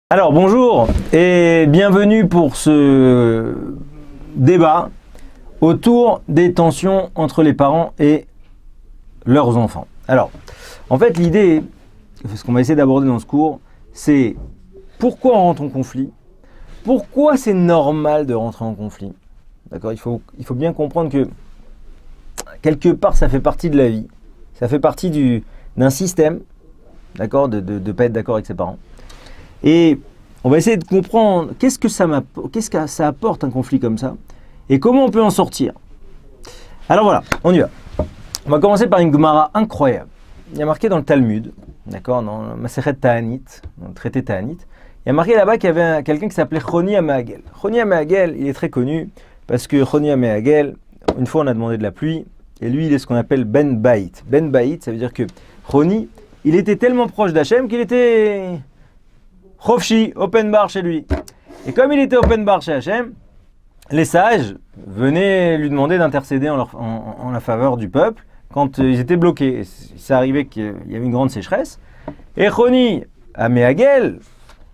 Alors bonjour et bienvenue pour ce débat autour des tensions entre les parents et leurs enfants. Alors, en fait l'idée, ce qu'on va essayer d'aborder dans ce cours, c'est pourquoi on rentre en conflit, pourquoi c'est normal de rentrer en conflit. D'accord, il faut bien comprendre que quelque part ça fait partie de la vie, ça fait partie d'un système, d'accord, de ne pas être d'accord avec ses parents. Et on va essayer de comprendre qu'est-ce que ça apporte un conflit comme ça et comment on peut en sortir. Alors voilà, on y va. On va commencer par une Gemara incroyable. Il y a marqué dans le Talmud, d'accord, dans Masechet Ta'anit, dans le traité Ta'anit, il y a marqué là-bas qu'il y avait quelqu'un qui s'appelait Choni HaMe'agel. Choni HaMe'agel, il est très connu parce que Choni HaMe'agel, une fois on a demandé de la pluie et lui il est ce qu'on appelle Ben Bait. Ben Bait, ça veut dire que Choni, il était tellement proche d'Hachem qu'il était Chofshi, open bar chez lui. Et comme il était open bar chez Hachem, les sages venaient lui demander d'intercéder en la faveur du peuple quand ils étaient bloqués. Ça arrivait qu'il y avait une grande sécheresse. Et Choni HaMe'agel,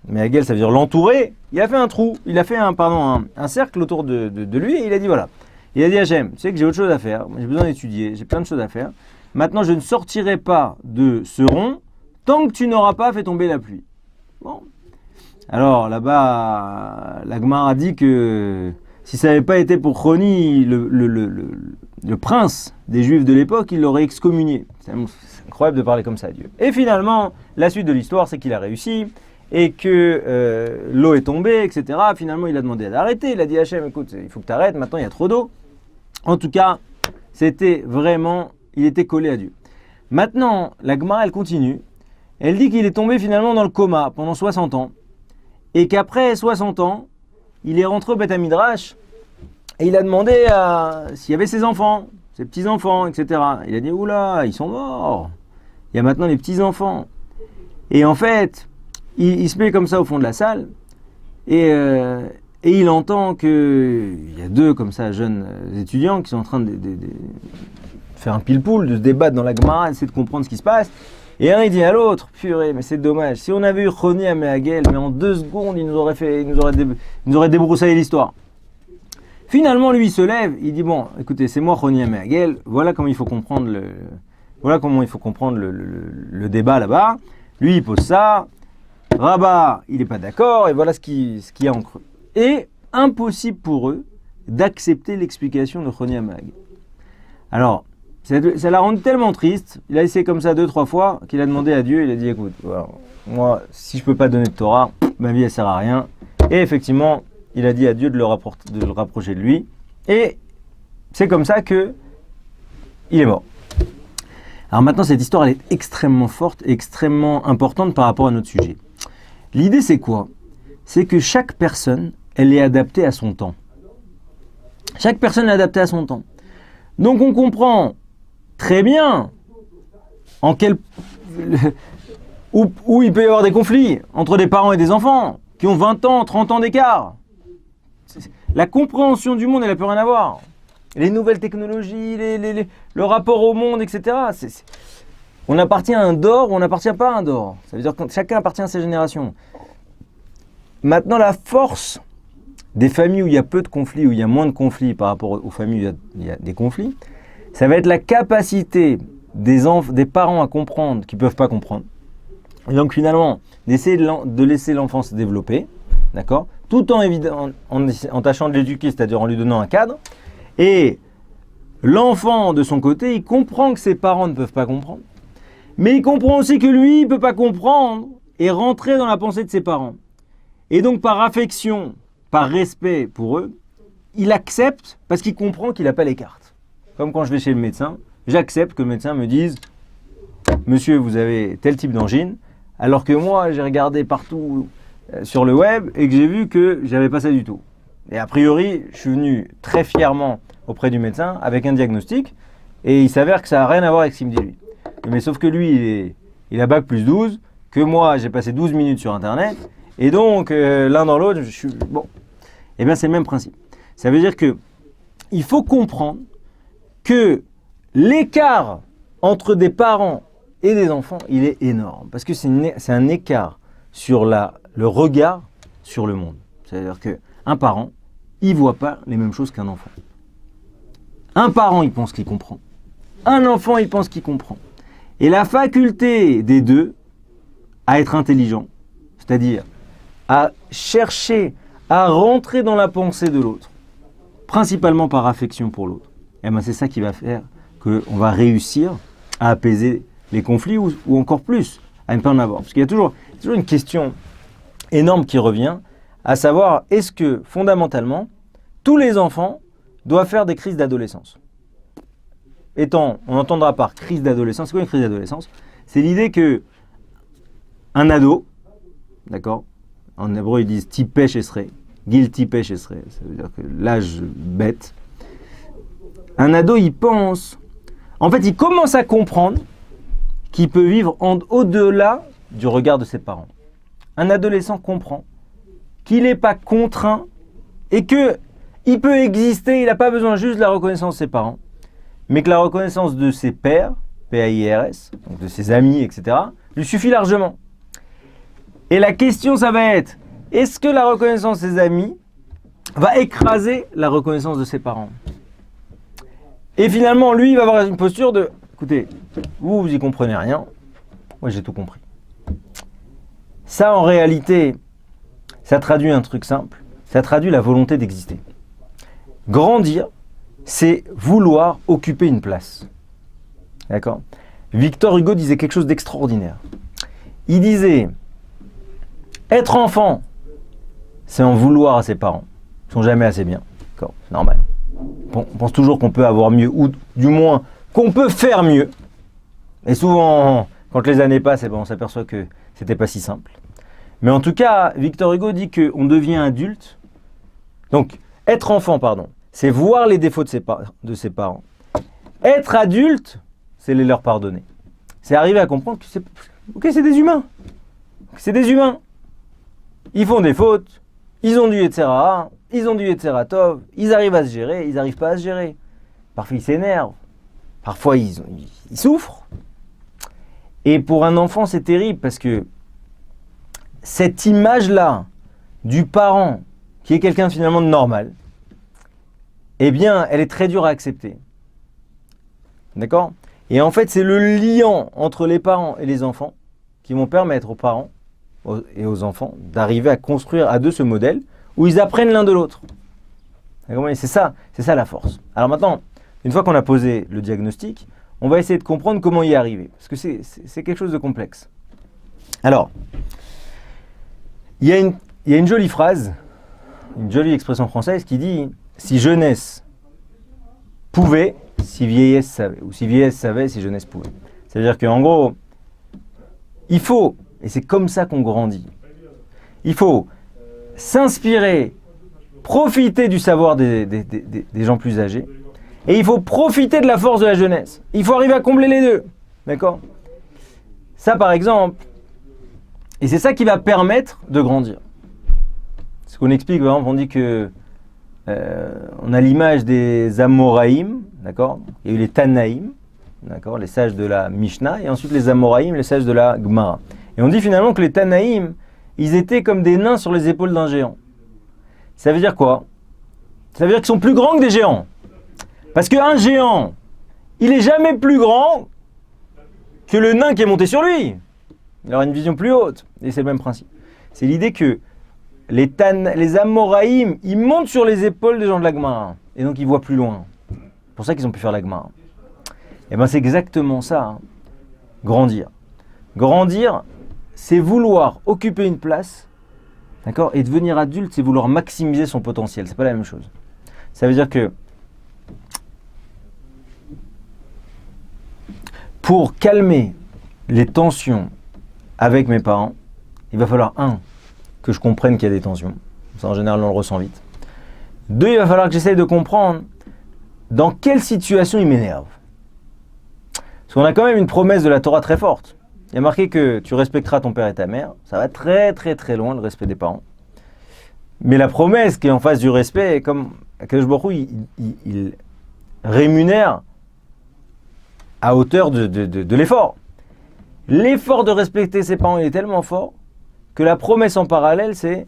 Me'agel ça veut dire l'entourer, il a fait un trou, il a fait un cercle autour de lui et il a dit voilà. Il a dit Hachem, tu sais que j'ai autre chose à faire, j'ai besoin d'étudier, j'ai plein de choses à faire. Maintenant je ne sortirai pas de ce rond tant que tu n'auras pas fait tomber la pluie. Bon. Alors là-bas, la Gemara a dit que si ça n'avait pas été pour Choni, le prince des Juifs de l'époque, il l'aurait excommunié. C'est incroyable de parler comme ça à Dieu. Et finalement, la suite de l'histoire, c'est qu'il a réussi et que l'eau est tombée, etc. Finalement, il a demandé d'arrêter. Il a dit Hachem, écoute, il faut que tu arrêtes, maintenant il y a trop d'eau. En tout cas, c'était vraiment, il était collé à Dieu. Maintenant, la Gemara, elle continue. Elle dit qu'il est tombé finalement dans le coma pendant 60 ans. Et qu'après 60 ans, il est rentré au Beth Midrash et il a demandé s'il y avait ses enfants, ses petits-enfants, etc. Il a dit, oula, ils sont morts. Il y a maintenant les petits-enfants. Et en fait, il se met comme ça au fond de la salle et il entend qu'il y a deux comme ça jeunes étudiants qui sont en train de faire un pile-poule, de se débattre dans la Gemara, d'essayer de comprendre ce qui se passe. Et un il dit à l'autre, purée, mais c'est dommage. Si on avait eu Choni HaMe'agel, mais en 2 secondes, il nous aurait débroussaillé l'histoire. Finalement, lui, il se lève, il dit bon, écoutez, c'est moi Choni HaMe'agel. Voilà comment il faut comprendre le débat là-bas. Lui, il pose ça. Rabat, il n'est pas d'accord, et voilà ce qu'il y a en creux. Et impossible pour eux d'accepter l'explication de Choni HaMe'agel. Alors, ça l'a rendu tellement triste, il a essayé comme ça 2-3 fois, qu'il a demandé à Dieu, il a dit écoute, voilà, moi, si je peux pas donner de Torah, ma vie elle sert à rien. Et effectivement, il a dit à Dieu de le rapprocher de lui. Et c'est comme ça que il est mort. Alors maintenant, cette histoire, elle est extrêmement forte et extrêmement importante par rapport à notre sujet. L'idée, c'est quoi ? C'est que chaque personne, elle est adaptée à son temps. Chaque personne est adaptée à son temps. Donc on comprend très bien où il peut y avoir des conflits entre des parents et des enfants qui ont 20 ans, 30 ans d'écart. La compréhension du monde, elle n'a plus rien à voir. Les nouvelles technologies, le rapport au monde, etc. On appartient à un Dor ou on n'appartient pas à un Dor. Ça veut dire que chacun appartient à sa génération. Maintenant, la force des familles où il y a peu de conflits, où il y a moins de conflits par rapport aux familles où il y a des conflits, ça va être la capacité des parents à comprendre qu'ils ne peuvent pas comprendre. Et donc finalement, d'essayer de laisser l'enfant se développer, d'accord, tout en tâchant de l'éduquer, c'est-à-dire en lui donnant un cadre. Et l'enfant, de son côté, il comprend que ses parents ne peuvent pas comprendre. Mais il comprend aussi que lui, il ne peut pas comprendre et rentrer dans la pensée de ses parents. Et donc par affection, par respect pour eux, il accepte parce qu'il comprend qu'il n'a pas les cartes. Comme quand je vais chez le médecin, j'accepte que le médecin me dise « Monsieur, vous avez tel type d'angine », alors que moi, j'ai regardé partout sur le web et que j'ai vu que j'avais pas ça du tout. Et a priori, je suis venu très fièrement auprès du médecin avec un diagnostic et il s'avère que ça n'a rien à voir avec ce qu'il me dit lui. Mais sauf que lui, il a bac plus 12, que moi, j'ai passé 12 minutes sur Internet et donc, l'un dans l'autre, je suis... Bon, eh bien, c'est le même principe. Ça veut dire que il faut comprendre que l'écart entre des parents et des enfants, il est énorme. Parce que c'est un écart sur le regard sur le monde. C'est-à-dire qu'un parent, il ne voit pas les mêmes choses qu'un enfant. Un parent, il pense qu'il comprend. Un enfant, il pense qu'il comprend. Et la faculté des deux à être intelligent, c'est-à-dire à chercher à rentrer dans la pensée de l'autre, principalement par affection pour l'autre, et ben c'est ça qui va faire qu'on va réussir à apaiser les conflits ou encore plus, à ne pas en avoir. Parce qu'il y a toujours une question énorme qui revient, à savoir, est-ce que fondamentalement, tous les enfants doivent faire des crises d'adolescence? On entendra par crise d'adolescence. C'est quoi une crise d'adolescence? C'est l'idée que un ado, d'accord, en hébreu ils disent tipesh esrei, guilty pesh esrei, ça veut dire que l'âge bête. Un ado, il pense, en fait, il commence à comprendre qu'il peut vivre au-delà du regard de ses parents. Un adolescent comprend qu'il n'est pas contraint et qu'il peut exister, il n'a pas besoin juste de la reconnaissance de ses parents, mais que la reconnaissance de ses pairs, P-A-I-R-S, donc de ses amis, etc., lui suffit largement. Et la question, ça va être, est-ce que la reconnaissance de ses amis va écraser la reconnaissance de ses parents? Et finalement, lui, il va avoir une posture de, écoutez, vous y comprenez rien, moi j'ai tout compris. Ça, en réalité, ça traduit un truc simple, ça traduit la volonté d'exister. Grandir, c'est vouloir occuper une place. D'accord? Victor Hugo disait quelque chose d'extraordinaire. Il disait, être enfant, c'est en vouloir à ses parents. Ils ne sont jamais assez bien. D'accord? C'est normal. On pense toujours qu'on peut avoir mieux, ou du moins qu'on peut faire mieux. Et souvent, quand les années passent, on s'aperçoit que c'était pas si simple. Mais en tout cas, Victor Hugo dit qu'on devient adulte. Donc, être enfant, c'est voir les défauts de ses parents. Être adulte, c'est les leur pardonner. C'est arriver à comprendre que c'est des humains. C'est des humains. Ils font des fautes, ils ont du Yetzerara, ils ont du Yetzeratov, ils arrivent à se gérer, ils n'arrivent pas à se gérer. Parfois ils s'énervent, parfois ils souffrent. Et pour un enfant c'est terrible parce que cette image-là du parent qui est quelqu'un finalement de normal, eh bien elle est très dure à accepter. D'accord ? Et en fait c'est le lien entre les parents et les enfants qui vont permettre aux parents et aux enfants d'arriver à construire à deux ce modèle où ils apprennent l'un de l'autre. C'est ça la force. Alors maintenant, une fois qu'on a posé le diagnostic, on va essayer de comprendre comment y arriver. Parce que c'est quelque chose de complexe. Alors, il y a une jolie phrase, une jolie expression française qui dit « Si jeunesse pouvait, si vieillesse savait. » Ou « Si vieillesse savait, si jeunesse pouvait. » C'est-à-dire qu'en gros, il faut, et c'est comme ça qu'on grandit, il faut s'inspirer, profiter du savoir des gens plus âgés, et il faut profiter de la force de la jeunesse. Il faut arriver à combler les deux. D'accord ? Ça, par exemple, et c'est ça qui va permettre de grandir. Ce qu'on explique, par exemple, on dit que on a l'image des Amoraïm, d'accord ? Il y a eu les Tanaïm, d'accord, les sages de la Mishnah, et ensuite les Amoraïm, les sages de la Gemara. Et on dit finalement que les Tanaïm, ils étaient comme des nains sur les épaules d'un géant. Ça veut dire quoi? Ça veut dire qu'ils sont plus grands que des géants. Parce qu'un géant, il n'est jamais plus grand que le nain qui est monté sur lui. Il aura une vision plus haute. Et c'est le même principe. C'est l'idée que les Amoraïm, ils montent sur les épaules des gens de la Gemara. Et donc ils voient plus loin. C'est pour ça qu'ils ont pu faire la Gemara. Et bien c'est exactement ça. Hein. Grandir. Grandir, c'est vouloir occuper une place, d'accord, et devenir adulte, c'est vouloir maximiser son potentiel. C'est pas la même chose. Ça veut dire que pour calmer les tensions avec mes parents, il va falloir, que je comprenne qu'il y a des tensions. Ça, en général, on le ressent vite. 2, il va falloir que j'essaye de comprendre dans quelle situation ils m'énervent. Parce qu'on a quand même une promesse de la Torah très forte. Il y a marqué que tu respecteras ton père et ta mère. Ça va très très très loin, le respect des parents. Mais la promesse qui est en face du respect, comme Akadosh Baruch Hu, il rémunère à hauteur de l'effort. L'effort de respecter ses parents, il est tellement fort que la promesse en parallèle, c'est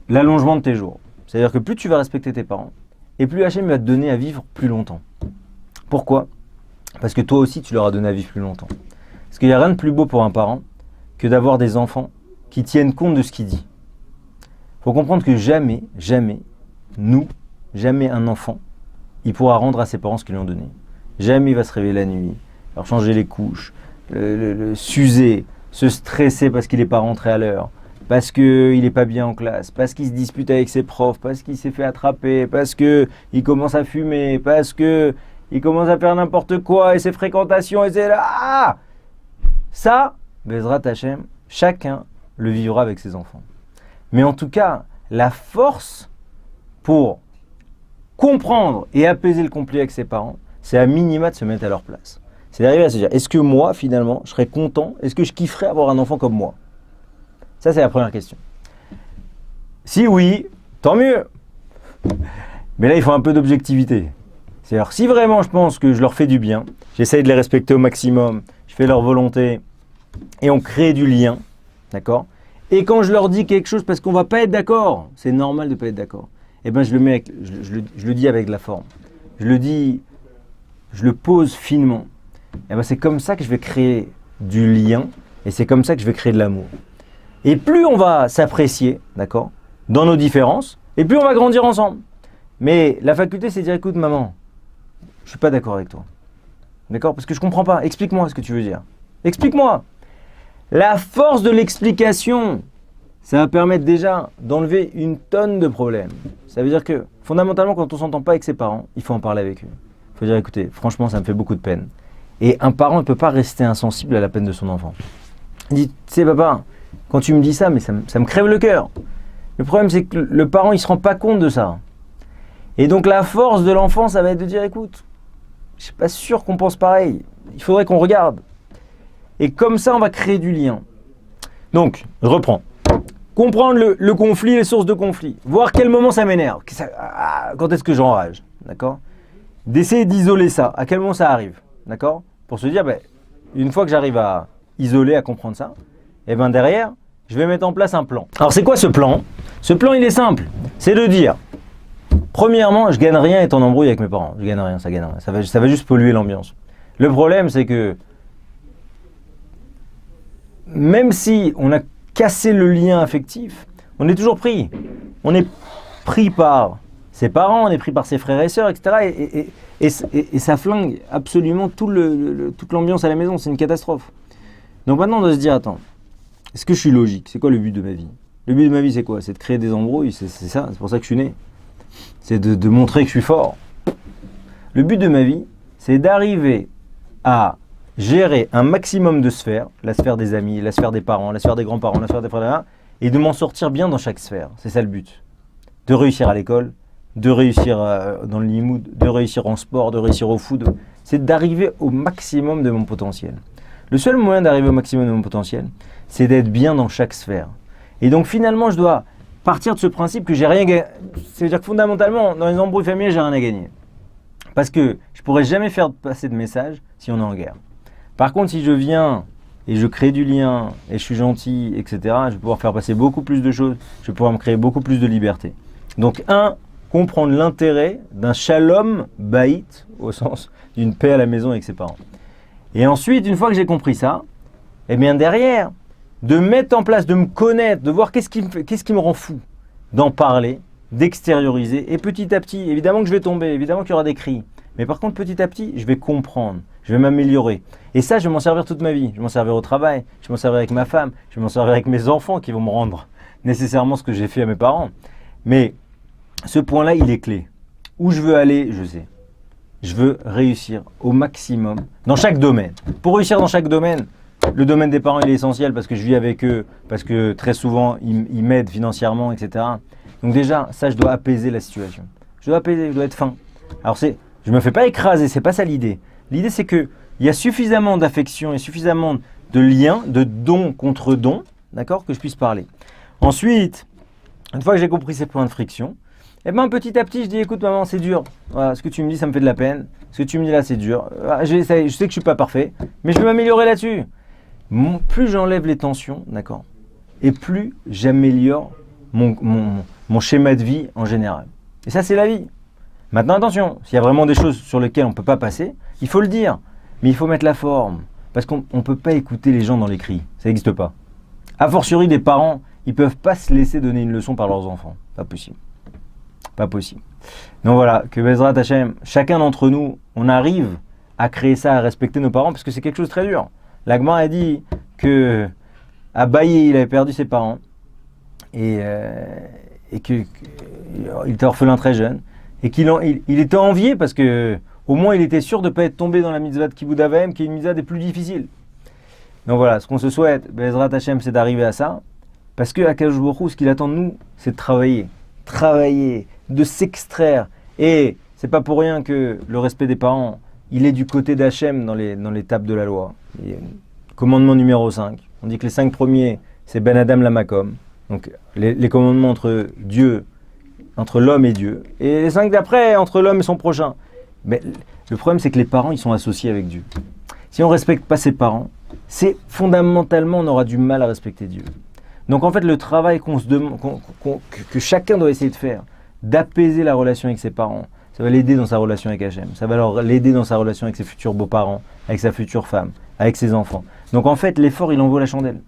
l'allongement de tes jours. C'est-à-dire que plus tu vas respecter tes parents, et plus Hachem va te donner à vivre plus longtemps. Pourquoi ? Parce que toi aussi, tu leur as donné à vivre plus longtemps. Parce qu'il n'y a rien de plus beau pour un parent que d'avoir des enfants qui tiennent compte de ce qu'il dit. Il faut comprendre que jamais un enfant, il pourra rendre à ses parents ce qu'ils lui ont donné. Jamais il va se réveiller la nuit, leur changer les couches, s'user, se stresser parce qu'il n'est pas rentré à l'heure, parce qu'il n'est pas bien en classe, parce qu'il se dispute avec ses profs, parce qu'il s'est fait attraper, parce qu'il commence à fumer, parce qu'il commence à faire n'importe quoi, et ses fréquentations, et c'est là. Ah, ça, Bezrat Hashem, chacun le vivra avec ses enfants. Mais en tout cas, la force pour comprendre et apaiser le conflit avec ses parents, c'est à minima de se mettre à leur place. C'est d'arriver à se dire, est-ce que moi, finalement, je serais content ? Est-ce que je kifferais avoir un enfant comme moi ? Ça, c'est la première question. Si oui, tant mieux. Mais là, il faut un peu d'objectivité. C'est-à-dire, si vraiment je pense que je leur fais du bien, j'essaye de les respecter au maximum, je fais leur volonté, et on crée du lien, d'accord ? Et quand je leur dis quelque chose parce qu'on ne va pas être d'accord, c'est normal de ne pas être d'accord, eh ben je le dis avec de la forme. Je le pose finement. Et ben c'est comme ça que je vais créer du lien, et c'est comme ça que je vais créer de l'amour. Et plus on va s'apprécier, d'accord, dans nos différences, et plus on va grandir ensemble. Mais la faculté, c'est de dire, écoute maman, je ne suis pas d'accord avec toi. D'accord ? Parce que je ne comprends pas. Explique-moi ce que tu veux dire. Explique-moi. La force de l'explication, ça va permettre déjà d'enlever une tonne de problèmes. Ça veut dire que, fondamentalement, quand on ne s'entend pas avec ses parents, il faut en parler avec eux. Il faut dire, écoutez, franchement, ça me fait beaucoup de peine. Et un parent ne peut pas rester insensible à la peine de son enfant. Il dit, tu sais papa, quand tu me dis ça, mais ça me crève le cœur. Le problème, c'est que le parent, il ne se rend pas compte de ça. Et donc, la force de l'enfant, ça va être de dire, écoute, je ne suis pas sûr qu'on pense pareil. Il faudrait qu'on regarde. Et comme ça, on va créer du lien. Donc, je reprends. Comprendre le conflit, les sources de conflit. Voir quel moment ça m'énerve. Quand est-ce que j'enrage. D'accord ? D'essayer d'isoler ça. À quel moment ça arrive. D'accord ? Pour se dire, une fois que j'arrive à isoler, à comprendre ça, et bien derrière, je vais mettre en place un plan. Alors, c'est quoi ce plan ? Ce plan, il est simple. C'est de dire, premièrement, je gagne rien étant en embrouille avec mes parents. Je gagne rien, ça gagne rien. Ça va juste polluer l'ambiance. Le problème, c'est que même si on a cassé le lien affectif, on est toujours pris. On est pris par ses parents, on est pris par ses frères et sœurs, etc. Et ça flingue absolument toute l'ambiance à la maison. C'est une catastrophe. Donc maintenant, on doit se dire, attends, est-ce que je suis logique ? C'est quoi le but de ma vie ? Le but de ma vie, c'est quoi ? C'est de créer des embrouilles, c'est ça, c'est pour ça que je suis né. C'est de montrer que je suis fort. Le but de ma vie, c'est d'arriver à gérer un maximum de sphères, la sphère des amis, la sphère des parents, la sphère des grands-parents, la sphère des frères, et de m'en sortir bien dans chaque sphère. C'est ça le but. De réussir à l'école, de réussir dans le limoud, de réussir en sport, de réussir au foot. C'est d'arriver au maximum de mon potentiel. Le seul moyen d'arriver au maximum de mon potentiel, c'est d'être bien dans chaque sphère. Et donc finalement, je dois partir de ce principe que j'ai rien gagné. C'est-à-dire que fondamentalement, dans les embrouilles familiales, j'ai rien à gagner. Parce que je ne pourrais jamais faire passer de message si on est en guerre. Par contre, si je viens et je crée du lien et je suis gentil, etc., je vais pouvoir faire passer beaucoup plus de choses, je vais pouvoir me créer beaucoup plus de liberté. Donc, comprendre l'intérêt d'un shalom baït, au sens d'une paix à la maison avec ses parents. Et ensuite, une fois que j'ai compris ça, eh bien derrière, de mettre en place, de me connaître, de voir qu'est-ce qui me rend fou, d'en parler, d'extérioriser, et petit à petit, évidemment que je vais tomber, évidemment qu'il y aura des cris, mais par contre, petit à petit, je vais comprendre. Je vais m'améliorer. Et ça, je vais m'en servir toute ma vie. Je vais m'en servir au travail, je vais m'en servir avec ma femme, je vais m'en servir avec mes enfants qui vont me rendre nécessairement ce que j'ai fait à mes parents. Mais ce point-là, il est clé. Où je veux aller, je sais. Je veux réussir au maximum dans chaque domaine. Pour réussir dans chaque domaine, le domaine des parents, il est essentiel parce que je vis avec eux, parce que très souvent, ils m'aident financièrement, etc. Donc déjà, ça, je dois apaiser la situation. Je dois apaiser, je dois être fin. Alors je ne me fais pas écraser, c'est pas ça l'idée. L'idée, c'est qu'il y a suffisamment d'affection et suffisamment de liens, de don contre don, d'accord, que je puisse parler. Ensuite, une fois que j'ai compris ces points de friction, eh ben, petit à petit, je dis, écoute maman, c'est dur. Voilà, ce que tu me dis, ça me fait de la peine. Ce que tu me dis là, c'est dur. Je sais que je ne suis pas parfait, mais je vais m'améliorer là-dessus. Plus j'enlève les tensions, d'accord, et plus j'améliore mon schéma de vie en général. Et ça, c'est la vie. Maintenant, attention, s'il y a vraiment des choses sur lesquelles on ne peut pas passer, il faut le dire, mais il faut mettre la forme. Parce qu'on ne peut pas écouter les gens dans les cris, ça n'existe pas. A fortiori, des parents, ils ne peuvent pas se laisser donner une leçon par leurs enfants. Pas possible. Pas possible. Donc voilà, que Bezrat Hashem, chacun d'entre nous, on arrive à créer ça, à respecter nos parents, parce que c'est quelque chose de très dur. La Gemara a dit que Abaye, il avait perdu ses parents, et qu'il était orphelin très jeune, et il était envié parce que au moins il était sûr de ne pas être tombé dans la mitzvah de Kibud Av Va'em, qui est une mitzvah des plus difficiles. Donc voilà, ce qu'on se souhaite, Bezrat Hashem, c'est d'arriver à ça, parce que Akadosh Baruch Hu, ce qu'il attend de nous, c'est de travailler, de s'extraire. Et c'est pas pour rien que le respect des parents, il est du côté d'Hachem dans l'étape de la loi. Et, commandement numéro 5. On dit que les 5 premiers, c'est Ben Adam Lamakom. Donc les commandements entre Dieu, entre l'homme et Dieu. Et les 5 d'après, entre l'homme et son prochain. Mais le problème, c'est que les parents, ils sont associés avec Dieu. Si on ne respecte pas ses parents, c'est fondamentalement, on aura du mal à respecter Dieu. Donc en fait, le travail que chacun doit essayer de faire, d'apaiser la relation avec ses parents, ça va l'aider dans sa relation avec Hachem, ça va l'aider dans sa relation avec ses futurs beaux-parents, avec sa future femme, avec ses enfants. Donc en fait, l'effort, il en vaut la chandelle.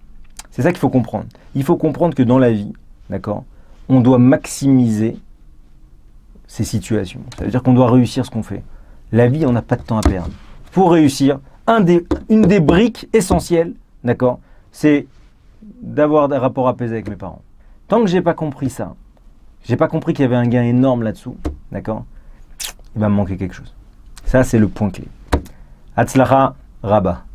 C'est ça qu'il faut comprendre. Il faut comprendre que dans la vie, d'accord, on doit maximiser ces situations. Ça veut dire qu'on doit réussir ce qu'on fait. La vie, on n'a pas de temps à perdre. Pour réussir, une des briques essentielles, d'accord, c'est d'avoir des rapports apaisés avec mes parents. Tant que j'ai pas compris ça, j'ai pas compris qu'il y avait un gain énorme là-dessous, d'accord, il va me manquer quelque chose. Ça, c'est le point clé. Hatzlacha Rabba.